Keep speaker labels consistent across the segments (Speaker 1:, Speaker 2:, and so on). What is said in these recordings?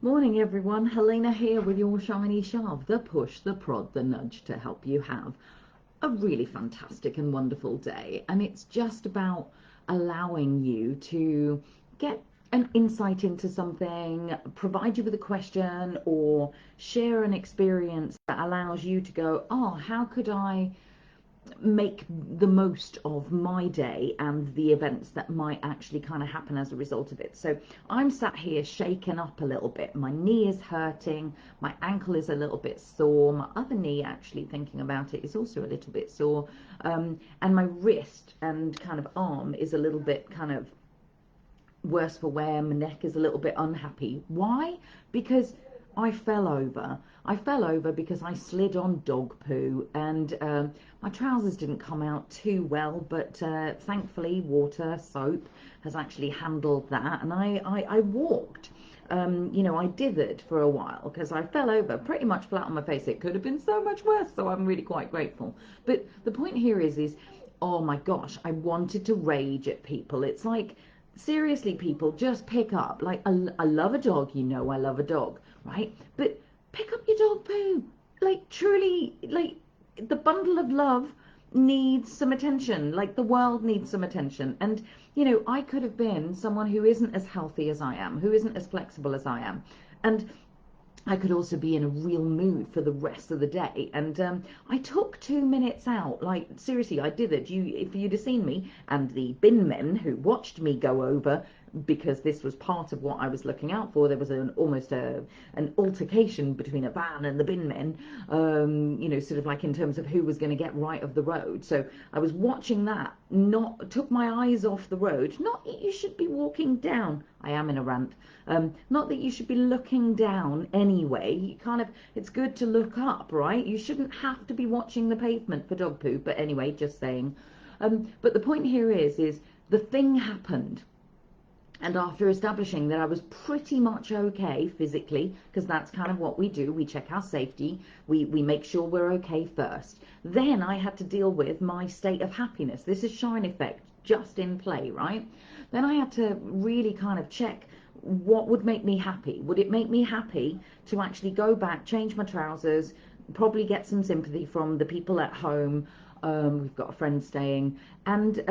Speaker 1: Morning everyone, Helena here with your shiny shove, the push, the prod, the nudge to help you have a really fantastic and wonderful day. And it's just about allowing you to get an insight into something, provide you with a question, or share an experience that allows you to go, oh, how could I make the most of my day and the events that might actually kind of happen as a result of it. So I'm sat here shaken up a little bit. My knee is hurting, my ankle is a little bit sore, my other knee, actually thinking about it, is also a little bit sore, and my wrist and kind of arm is a little bit kind of worse for wear. My neck is a little bit unhappy. Why? Because I fell over. I fell over because I slid on dog poo, and my trousers didn't come out too well, but thankfully water, soap has actually handled that, and I walked. I dithered for a while because I fell over pretty much flat on my face. It could have been so much worse, so I'm really quite grateful. But the point here is, oh my gosh, I wanted to rage at people. It's like, seriously, people, just pick up. Like, I love a dog, I love a dog, right? But pick up your dog poo. Like, truly, like, the bundle of love needs some attention. Like, the world needs some attention. And, I could have been someone who isn't as healthy as I am, who isn't as flexible as I am. And I could also be in a real mood for the rest of the day. And I took 2 minutes out. Like, seriously, I did it. If you'd have seen me, and the bin men who watched me go over, because this was part of what I was looking out for, there was almost an altercation between a van and the bin men, sort of like in terms of who was going to get right of the road. So I was watching that, took my eyes off the road. Not that you should be walking down. I am in a rant. Not that you should be looking down anyway. It's good to look up, right? You shouldn't have to be watching the pavement for dog poo. But anyway, just saying. But the point here is the thing happened. And after establishing that I was pretty much okay physically, because that's kind of what we do, we check our safety, we make sure we're okay first. Then I had to deal with my state of happiness. This is shine effect just in play, right? Then I had to really kind of check what would make me happy. Would it make me happy to actually go back, change my trousers, probably get some sympathy from the people at home? We've got a friend staying, and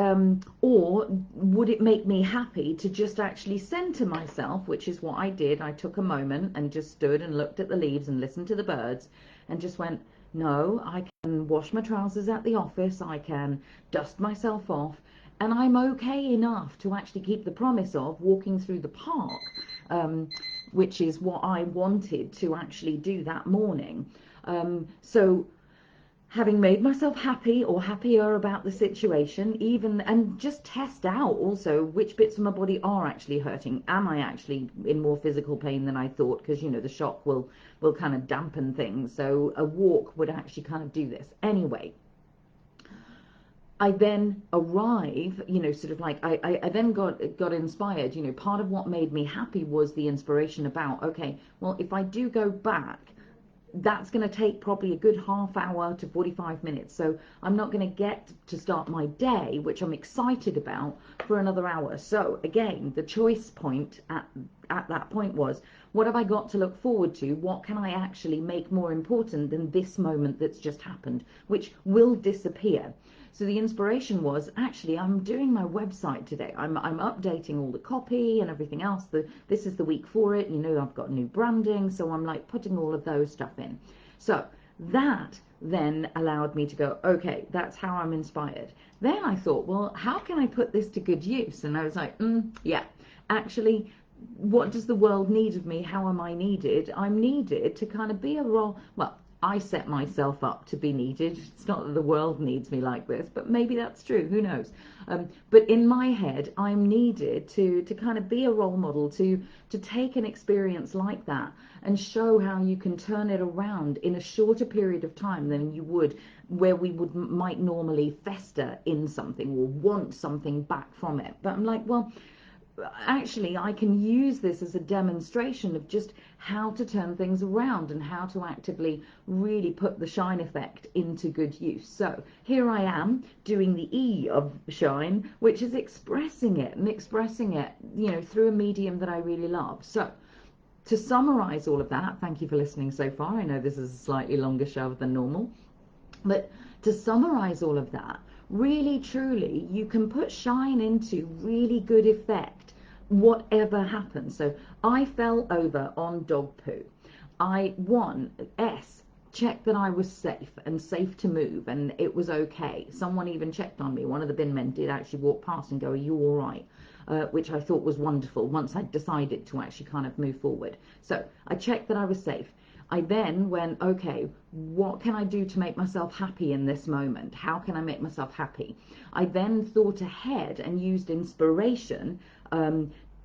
Speaker 1: or would it make me happy to just actually center myself, which is what I did. I took a moment and just stood and looked at the leaves and listened to the birds and just went, no, I can wash my trousers at the office, I can dust myself off, and I'm okay enough to actually keep the promise of walking through the park, which is what I wanted to actually do that morning. So having made myself happy or happier about the situation, even, and just test out also which bits of my body are actually hurting. Am I actually in more physical pain than I thought? Because the shock will kind of dampen things. So a walk would actually kind of do this. Anyway, I then arrive, sort of like I then got inspired. Part of what made me happy was the inspiration about, okay, well, if I do go back, that's going to take probably a good half hour to 45 minutes. So I'm not going to get to start my day, which I'm excited about, for another hour. So again, the choice point at that point was, what have I got to look forward to? What can I actually make more important than this moment that's just happened, which will disappear? So the inspiration was, actually, I'm doing my website today. I'm updating all the copy and everything else. This is the week for it. I've got new branding, so I'm like putting all of those stuff in. So that then allowed me to go, okay, that's how I'm inspired. Then I thought, well, how can I put this to good use? And I was like, yeah, actually, what does the world need of me? How am I needed? I'm needed to kind of be a role. Well, I set myself up to be needed. It's not that the world needs me like this, but maybe that's true. Who knows? But in my head, I'm needed to kind of be a role model, to take an experience like that and show how you can turn it around in a shorter period of time than you would where we might normally fester in something or want something back from it. But I'm like, well, actually, I can use this as a demonstration of just how to turn things around and how to actively really put the shine effect into good use. So here I am doing the E of shine, which is expressing it through a medium that I really love. So to summarize all of that, thank you for listening so far. I know this is a slightly longer show than normal, but to summarize all of that, really truly, you can put shine into really good effect whatever happens. So I fell over on dog poo. Checked that I was safe and safe to move and it was okay. Someone even checked on me. One of the bin men did actually walk past and go, "Are you all right?" Which I thought was wonderful once I decided to actually kind of move forward. So I checked that I was safe. I then went, okay, what can I do to make myself happy in this moment? How can I make myself happy? I then thought ahead and used inspiration,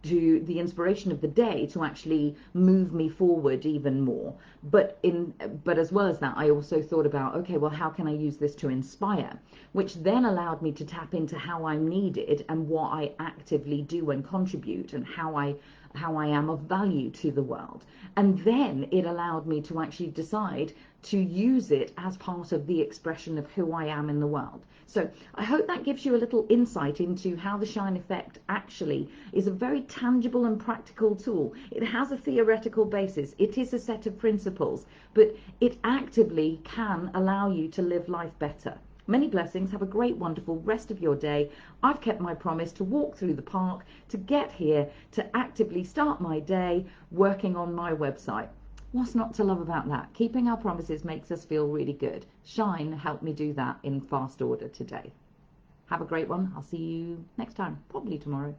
Speaker 1: to the inspiration of the day to actually move me forward even more. But as well as that, I also thought about, okay, well, how can I use this to inspire? Which then allowed me to tap into how I'm needed and what I actively do and contribute and how I am of value to the world. And then it allowed me to actually decide to use it as part of the expression of who I am in the world. So I hope that gives you a little insight into how the shine effect actually is a very tangible and practical tool. It has a theoretical basis. It is a set of principles, but it actively can allow you to live life better. Many blessings. Have a great, wonderful rest of your day. I've kept my promise to walk through the park, to get here, to actively start my day working on my website. What's not to love about that? Keeping our promises makes us feel really good. Shine helped me do that in fast order today. Have a great one. I'll see you next time, probably tomorrow.